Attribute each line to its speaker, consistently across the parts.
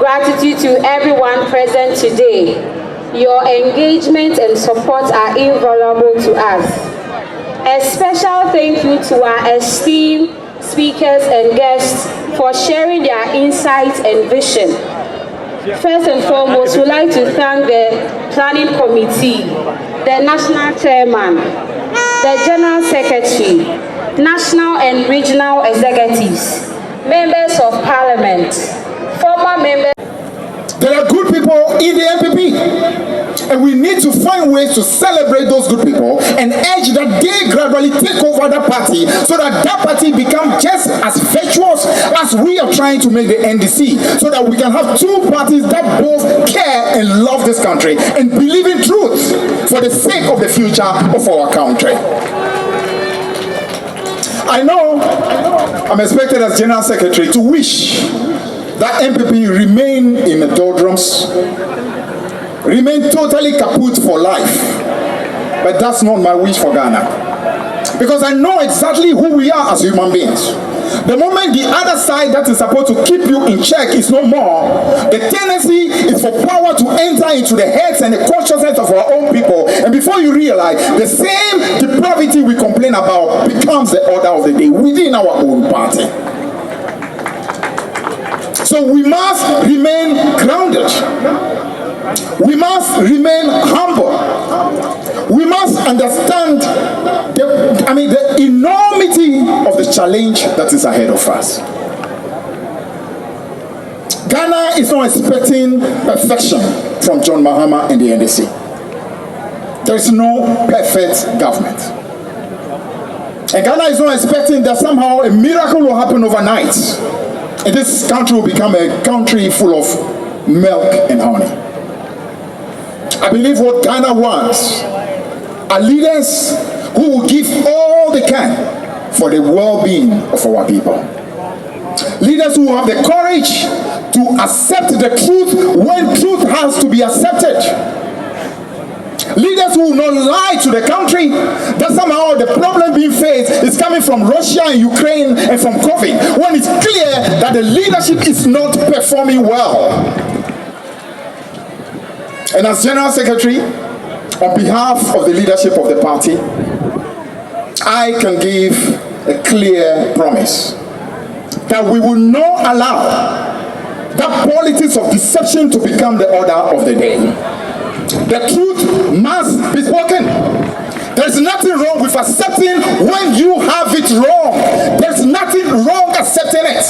Speaker 1: gratitude to everyone present today. Your engagement and support are invaluable to us. A special thank you to our esteemed speakers and guests for sharing their insights and vision. First and foremost, we'd like to thank the Planning Committee, the National Chairman, the General Secretary, National and Regional Executives, Members of Parliament, former members.
Speaker 2: There are good people in the NPP, and we need to find ways to celebrate those good people and urge that they gradually take over the party so that that party becomes just as virtuous as we are trying to make the NDC, so that we can have two parties that both care and love this country and believe in truth for the sake of the future of our country. I know I'm expected as General Secretary to wish that MPP remain in the doldrums, remain totally kaput for life. But that's not my wish for Ghana. Because I know exactly who we are as human beings. The moment the other side that is supposed to keep you in check is no more, the tendency is for power to enter into the heads and the consciousness of our own people. And before you realize, the same depravity we complain about becomes the order of the day within our own party. So we must remain grounded. We must remain humble. We must understand the enormity of the challenge that is ahead of us. Ghana is not expecting perfection from John Mahama and the NDC. There is no perfect government. And Ghana is not expecting that somehow a miracle will happen overnight. And this country will become a country full of milk and honey. I believe what Ghana wants are leaders who will give all they can for the well-being of our people. Leaders who have the courage to accept the truth when truth has to be accepted. Leaders who will not lie to the country that somehow the problem being faced is coming from Russia and Ukraine and from COVID, when it's clear that the leadership is not performing well. And as General Secretary, on behalf of the leadership of the party, I can give a clear promise that we will not allow that politics of deception to become the order of the day. The truth must be spoken. There's nothing wrong with accepting when you have it wrong. There's nothing wrong accepting it.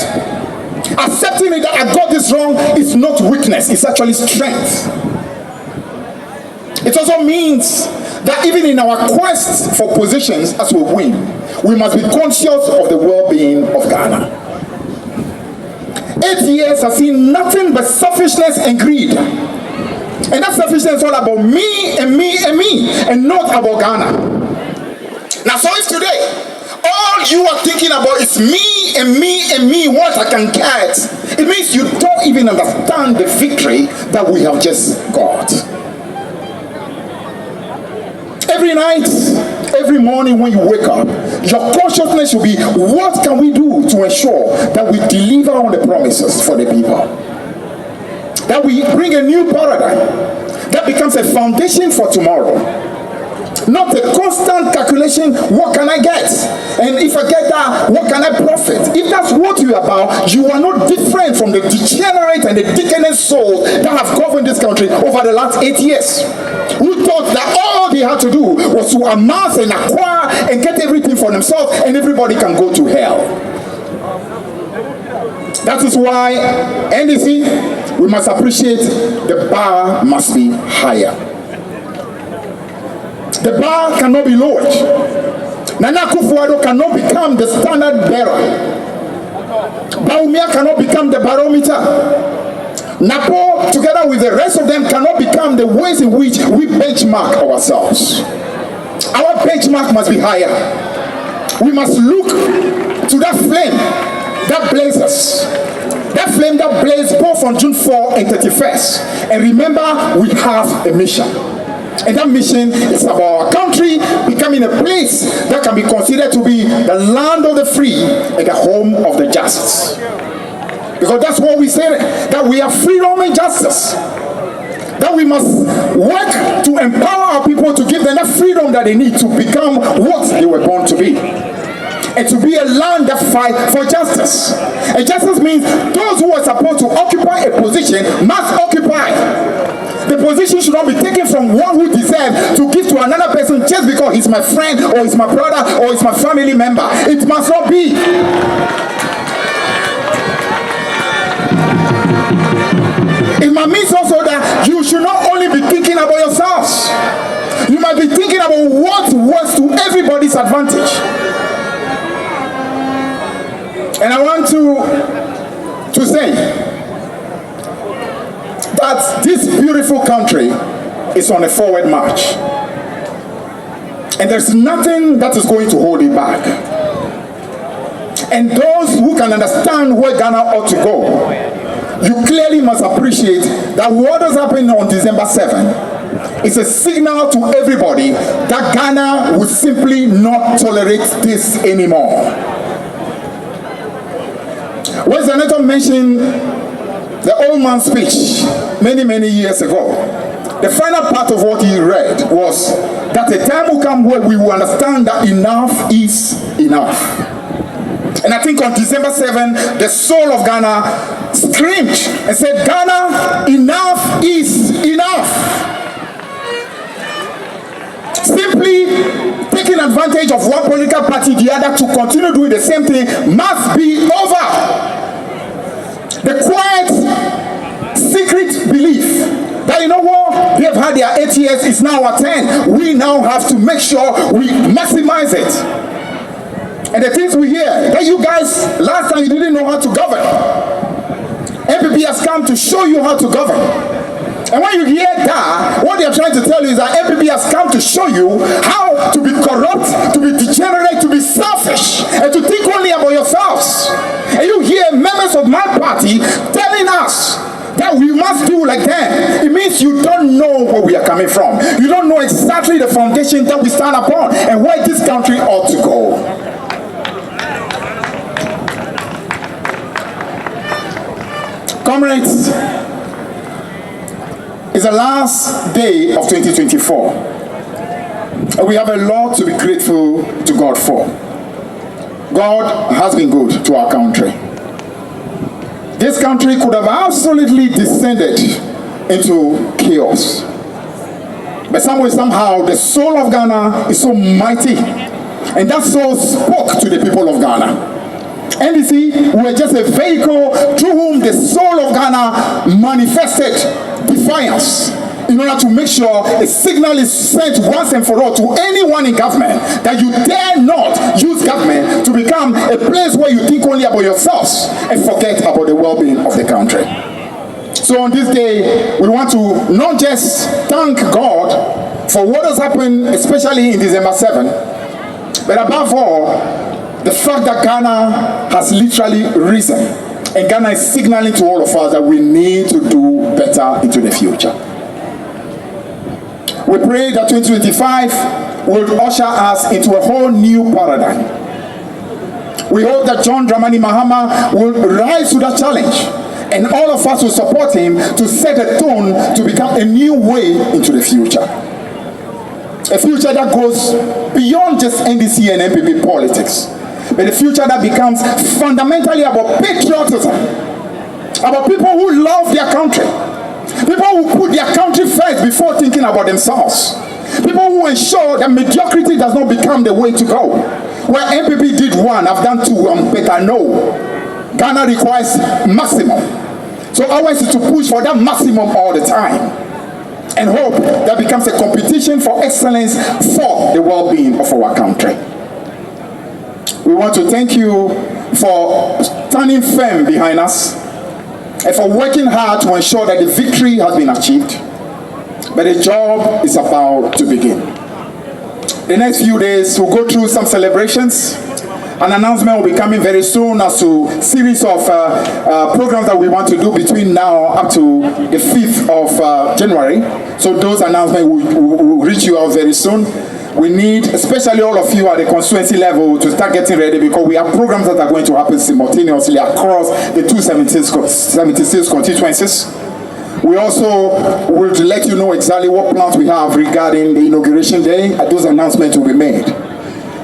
Speaker 2: Accepting it that I got this wrong is not weakness, it's actually strength. It also means that even in our quest for positions as we win, we must be conscious of the well-being of Ghana. 8 years has seen nothing but selfishness and greed. And that selfishness is all about me and me and me, and not about Ghana. Now, so if today, all you are thinking about is me and me and me, what I can get, it means you don't even understand the victory that we have just got. Every night, every morning when you wake up, your consciousness should be, what can we do to ensure that we deliver on the promises for the people? That we bring a new paradigm that becomes a foundation for tomorrow. Not a constant calculation, what can I get? And if I get that, what can I profit? If that's what you're about, you are not different from the degenerate and the decadent souls that have governed this country over the last 8 years. Who thought that all they had to do was to amass and acquire and get everything for themselves, and everybody can go to hell. That is why NDC, we must appreciate the bar must be higher. The bar cannot be lowered. Nana Akufo-Addo cannot become the standard bearer. Baumia cannot become the barometer. Napo, together with the rest of them, cannot become the ways in which we benchmark ourselves. Our benchmark must be higher. We must look to that flame that blazes. That flame that blazes both on June 4 and 31st. And remember, we have a mission. And that mission is about our country becoming a place that can be considered to be the land of the free and the home of the just. Because that's what we say, that we have freedom and justice. That we must work to empower our people, to give them that freedom that they need to become what they were born to be. And to be a land that fights for justice. And justice means those who are supposed to occupy a position must occupy. The position should not be taken from one who deserves to give to another person just because he's my friend or he's my brother or he's my family member. It must not be. It might mean also that you should not only be thinking about yourselves. You might be thinking about what works to everybody's advantage. And I want to say that this beautiful country is on a forward march. And there's nothing that is going to hold it back. And those who can understand where Ghana ought to go, you clearly must appreciate that what has happened on December 7 is a signal to everybody that Ghana will simply not tolerate this anymore. When Zanetor mentioned the old man's speech many years ago, the final part of what he read was that a time will come where we will understand that enough is enough. And I think on December 7, the soul of Ghana screamed and said, Ghana, enough is enough. Simply taking advantage of one political party, the other, to continue doing the same thing must be over. The quiet, secret belief that, you know what, they have had their 8 years, it's now our 10. We now have to make sure we maximize it. And the things we hear, that you guys, last time you didn't know how to govern. MPP has come to show you how to govern. And when you hear that, what they are trying to tell you is that MPP has come to show you how to be corrupt, to be degenerate, to be selfish, and to think only about yourselves. And you hear members of my party telling us that we must do like them. It means you don't know where we are coming from. You don't know exactly the foundation that we stand upon and where this country ought to go. Comrades, it's the last day of 2024. And we have a lot to be grateful to God for. God has been good to our country. This country could have absolutely descended into chaos. But somehow, the soul of Ghana is so mighty. And that soul spoke to the people of Ghana. NDC were just a vehicle through whom the soul of Ghana manifested defiance in order to make sure a signal is sent once and for all to anyone in government that you dare not use government to become a place where you think only about yourselves and forget about the well-being of the country. So on this day, we want to not just thank God for what has happened, especially in December 7, but above all, the fact that Ghana has literally risen, and Ghana is signaling to all of us that we need to do better into the future. We pray that 2025 will usher us into a whole new paradigm. We hope that John Dramani Mahama will rise to that challenge, and all of us will support him to set a tone to become a new way into the future. A future that goes beyond just NDC and MPP politics, but a future that becomes fundamentally about patriotism, about people who love their country, people who put their country first before thinking about themselves, people who ensure that mediocrity does not become the way to go. Where MPP did one, I've done two, I'm better. No. Ghana requires maximum. So ours is to push for that maximum all the time, and hope that becomes a competition for excellence for the well-being of our country. We want to thank you for standing firm behind us and for working hard to ensure that the victory has been achieved. But the job is about to begin. The next few days we'll go through some celebrations. An announcement will be coming very soon as to a series of programs that we want to do between now up to the 5th of January. So those announcements will reach you out very soon. We need, especially all of you at the constituency level, to start getting ready because we have programs that are going to happen simultaneously across the 276 constituencies. We also will let you know exactly what plans we have regarding the inauguration day. Those announcements will be made.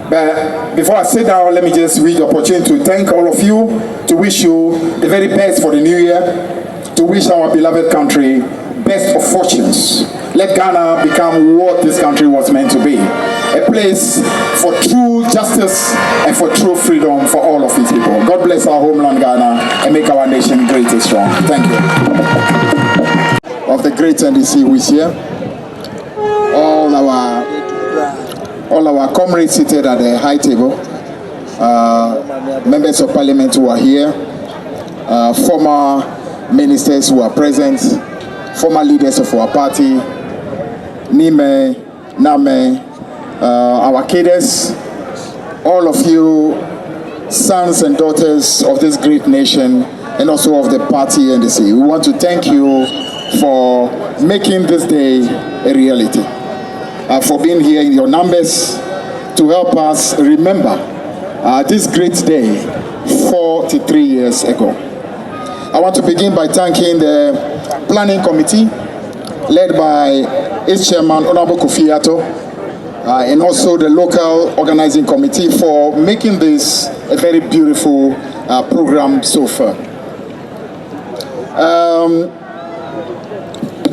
Speaker 2: But before I sit down, let me just read the opportunity to thank all of you, to wish you the very best for the new year, to wish our beloved country best of fortunes. Let Ghana become what this country was meant to be, a place for true justice and for true freedom for all of its people. God bless our homeland Ghana and make our nation great and strong. Thank you. Of the great NDC who is here, all our comrades seated at the high table, members of parliament who are here, former ministers who are present, former leaders of our party, Nime, Name, our cadres, all of you sons and daughters of this great nation and also of the party NDC. We want to thank you for making this day a reality, for being here in your numbers to help us remember this great day 43 years ago. I want to begin by thanking the planning committee led by its chairman, Honorable Akufo-Addo, and also the local organizing committee for making this a very beautiful program so far.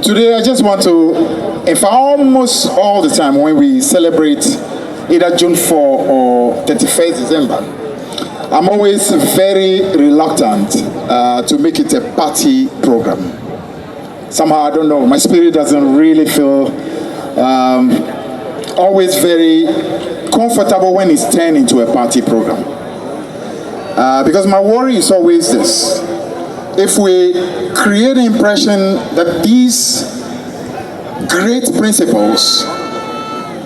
Speaker 2: Today I just want to, in fact almost all the time when we celebrate either June 4 or 31st December, I'm always very reluctant to make it a party program. Somehow, I don't know, my spirit doesn't really feel always very comfortable when it's turned into a party program. Because my worry is always this: if we create the impression that these great principles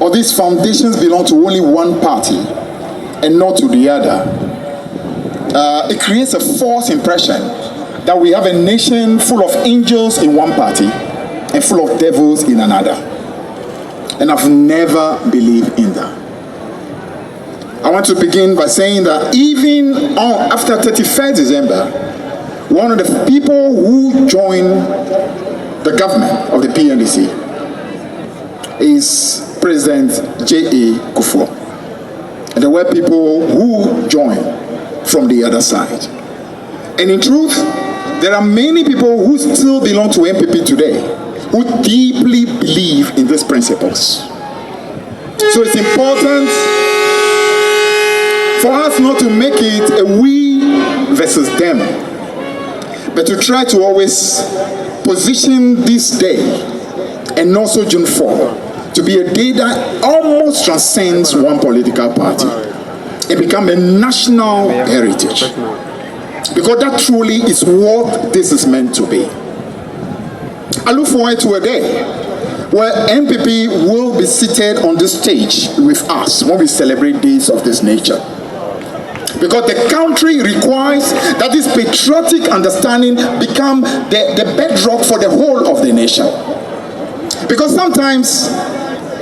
Speaker 2: or these foundations belong to only one party and not to the other, it creates a false impression that we have a nation full of angels in one party and full of devils in another. And I've never believed in that. I want to begin by saying that even after 31st December, one of the people who joined the government of the PNDC is President J.A. Kufuor. And there were people who joined from the other side. And in truth, there are many people who still belong to MPP today who deeply believe in these principles. So it's important for us not to make it a we versus them, but to try to always position this day and also June 4 to be a day that almost transcends one political party and become a national heritage. Because that truly is what this is meant to be. I look forward to a day where MPP will be seated on this stage with us when we celebrate days of this nature. Because the country requires that this patriotic understanding become the bedrock for the whole of the nation. Because sometimes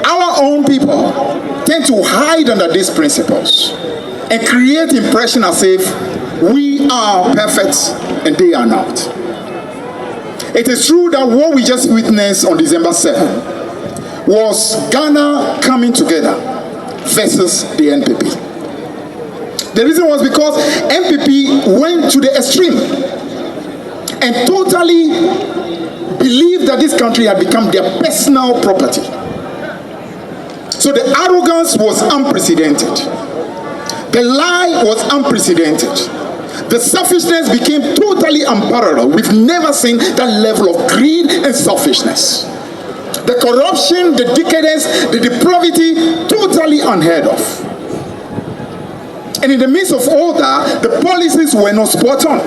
Speaker 2: our own people tend to hide under these principles and create impression as if we are perfect and they are not. It is true that what we just witnessed on December 7 was Ghana coming together versus the NPP. The reason was because NPP went to the extreme and totally believed that this country had become their personal property. So the arrogance was unprecedented. The lie was unprecedented. The selfishness became totally unparalleled. We've never seen that level of greed and selfishness. The corruption, the decadence, the depravity, totally unheard of. And in the midst of all that, the policies were not spot on.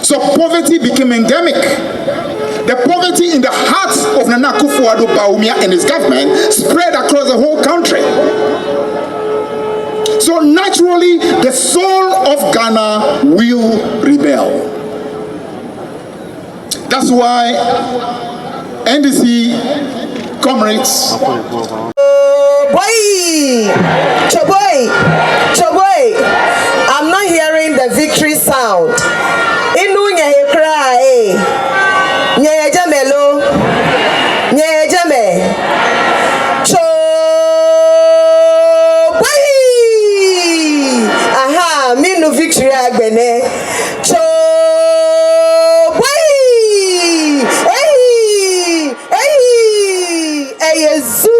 Speaker 2: So poverty became endemic. The poverty in the hearts of Nana Akufo-Addo and his government spread across the whole country. So naturally, the soul of Ghana will rebel. That's why NDC comrades
Speaker 3: Choboy! Choboy! Choboy! I'm not hearing the victory sound. Inu nye cry. Nye jamelo. Nye jame. Choboy! Aha, minu victory agbene. Choboy! Hey! Hey! Eyezu!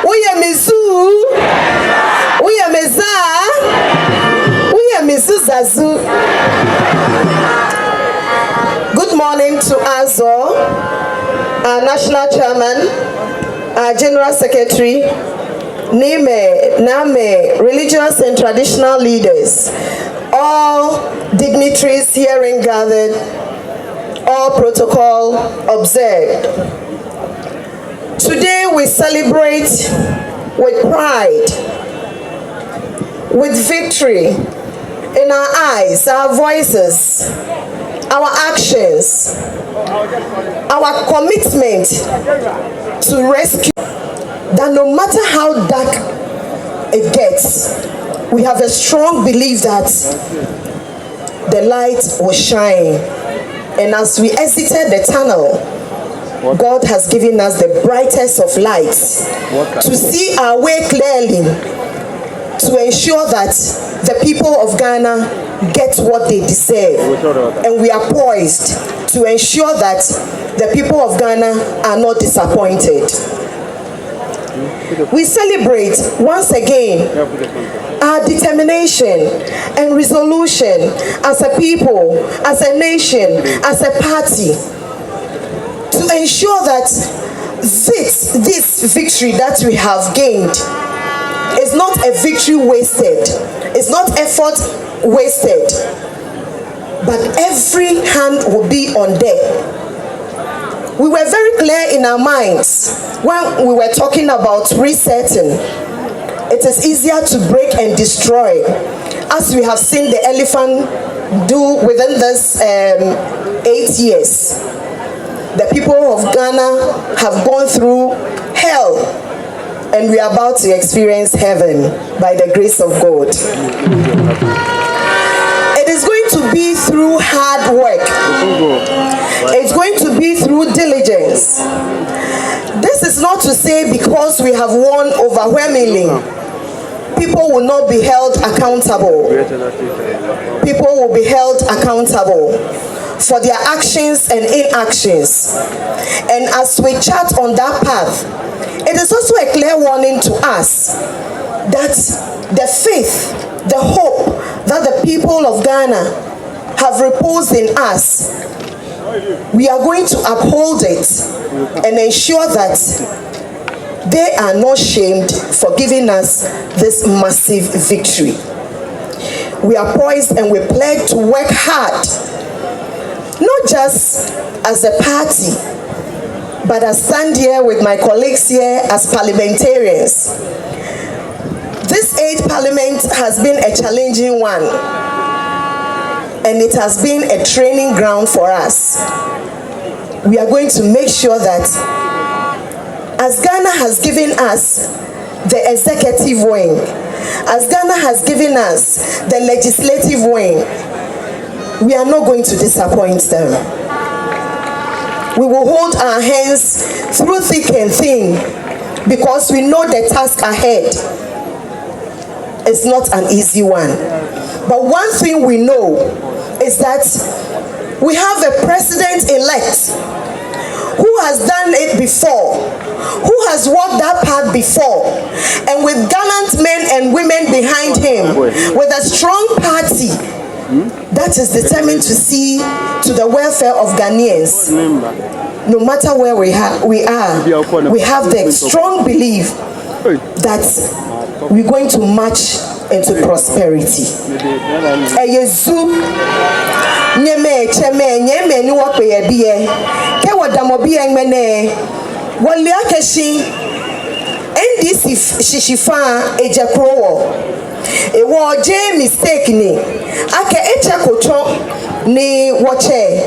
Speaker 3: Uye mizu! Uye meza! Uye mizu zazu! Good morning to us all, our national chairman, our general secretary, Name, religious and traditional leaders, all dignitaries herein gathered, all protocol observed. Today we celebrate with pride, with victory in our eyes, our voices, our actions, our commitment to rescue, that no matter how dark it gets, we have a strong belief that the light will shine. And as we exited the tunnel, God has given us the brightest of lights to see our way clearly, to ensure that the people of Ghana get what they deserve. And we are poised to ensure that the people of Ghana are not disappointed. We celebrate once again our determination and resolution as a people, as a nation, as a party, to ensure that this victory that we have gained is not a victory wasted, it's not effort wasted, but every hand will be on deck. We were very clear in our minds when we were talking about resetting. It is easier to break and destroy, as we have seen the elephant do within this 8 years. The people of Ghana have gone through hell, and we are about to experience heaven by the grace of God. It is going to be through hard work. It's going to be through diligence. This is not to say because we have won overwhelmingly, people will not be held accountable. People will be held accountable for their actions and inactions. And as we chart on that path, it is also a clear warning to us that the faith, the hope that the people of Ghana have reposed in us, we are going to uphold it and ensure that they are not shamed for giving us this massive victory. We are poised and we pledge to work hard, not just as a party, but I stand here with my colleagues here as parliamentarians. This 8th parliament has been a challenging one, and it has been a training ground for us. We are going to make sure that as Ghana has given us the executive wing, as Ghana has given us the legislative wing, we are not going to disappoint them. We will hold our hands through thick and thin because we know the task ahead is not an easy one. But one thing we know is that we have a president-elect who has done it before, who has walked that path before, and with gallant men and women behind him, with a strong party that is determined to see to the welfare of Ghanaians. No matter where we are, we have the strong belief that we're going to march into prosperity. NDC shishifa ejakrowo ewo je mistake ni aka echa kocho ni woche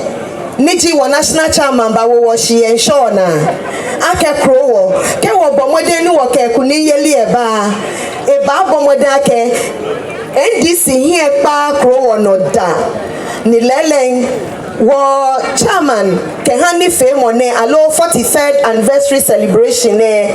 Speaker 3: Niji wa national chairman ba wo she ensure na ake krowo ke wo bomode ni wo ke kuni yeli eba bomode ake NDC here pa krowo no da ni lelen wo chairman ke hani fe mo ne alo 43rd anniversary celebration ne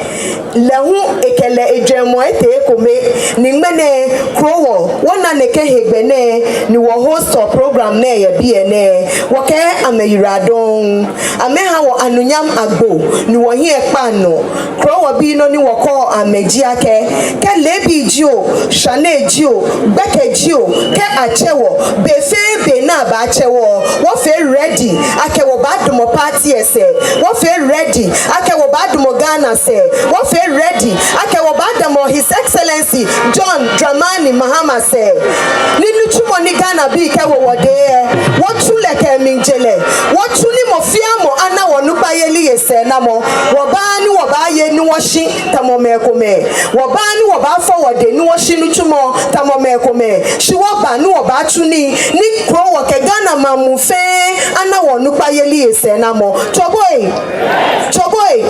Speaker 3: lehu ekele edwemo ete kome ni mene krowo wona ne ke hegbe ne ni wo host of program ne ye bi ne wo ke ameyradon ameha wo anunyam agbo ni wo hie pa no krowo bi no ni wo ko ameji ake ke lebi jio shane jio beke jio ke achewo be fe be na ba achewo wo ready ake wo badumo party ese wo fe ready ake wo badumo Ghana se wo fe ready ake wo badumo His Excellency John Dramani Mahama se ninu chumo ni Ghana bi ke wo wode wo chule ke minjele wo chuni mo fiamo ana wo nupa yeli ese na mo wo ba ni wo ba ye ni wo shi tamo me ko me wo ba ni wo ba forward ni wo shi nu chumo tamo me ko me shi wo ba ni wo ba chuni ni kro wo ke Ghana mamu fe ana wonu pa yeli ese na mo choboy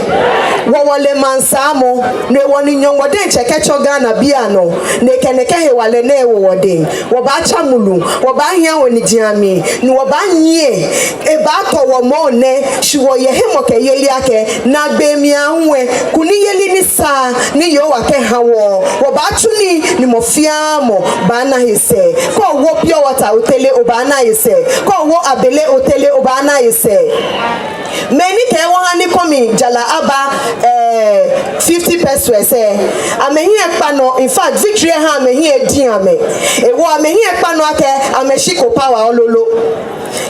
Speaker 3: wo wole mansamo ne woni nyongo de cheke choga na bia no ne keneke he wale ne wo wode wo ba chamulu wo ba hia woni jiami ni wo ba nyie e ba to wo mo ne shi wo ye hemo ke yeli ake na gbe mi anwe kuni yeli ni sa ni yo wa ke hawo wo ba tuni ni mo fiamo ba na hise ko wo pure water otele obana hise ko wo abele otele obana ise many ke won ani komi jala aba 50 pesos amehi ekpa no in fact victory ha amehi edin ame e wo amehi ekpa no ake ameshiko power ololo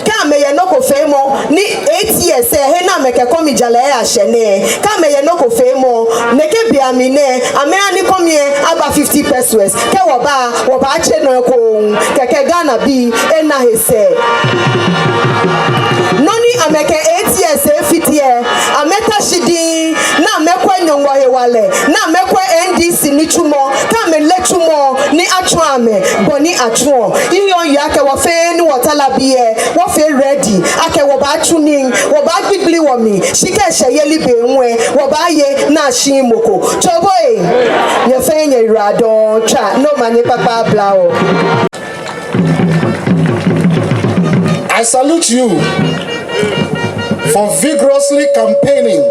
Speaker 3: ka meye no ko femo ni 8 years he na meke komi jala e ahene ka meye no ko femo neke bia mi ne ame ani komi aba 50 pesos ke wo ba che no ko keke Ghana bi e na hese noni ameke 8 years fitie ameta shidi na mekwa nyongo hewale na mekwa NDC ni chumo ka me lechumo ni atwo ame boni atwo iyo yake wo fe ni wotala biye wo fe ready ake wo ba tuning wo ba gbigli wo mi shike sheyeli be nwe wo ba ye na shin moko choboy ye fe nye radon cha no mani papa blao.
Speaker 4: I salute you for vigorously campaigning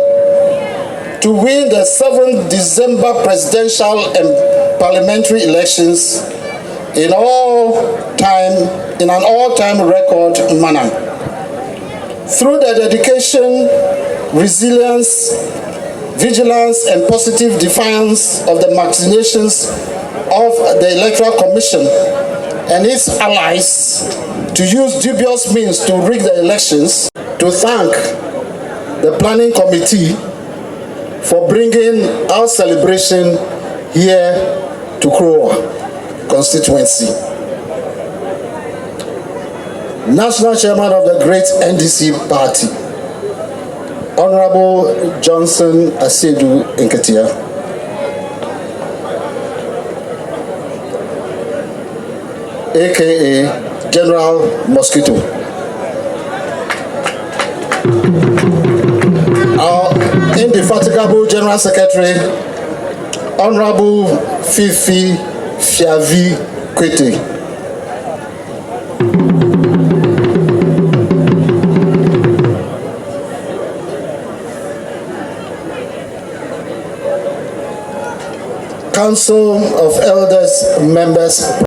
Speaker 4: to win the 7th December presidential and parliamentary elections in an all-time record manner. Through the dedication, resilience, vigilance, and positive defiance of the machinations of the Electoral Commission and its allies to use dubious means to rig the elections, to thank the planning committee for bringing our celebration here to Krowa constituency. National Chairman of the great NDC party, Honorable Johnson Asedu Nketia, aka General Mosquito. Our indefatigable General Secretary, Honorable Fifi Kwetey. Council of Elders members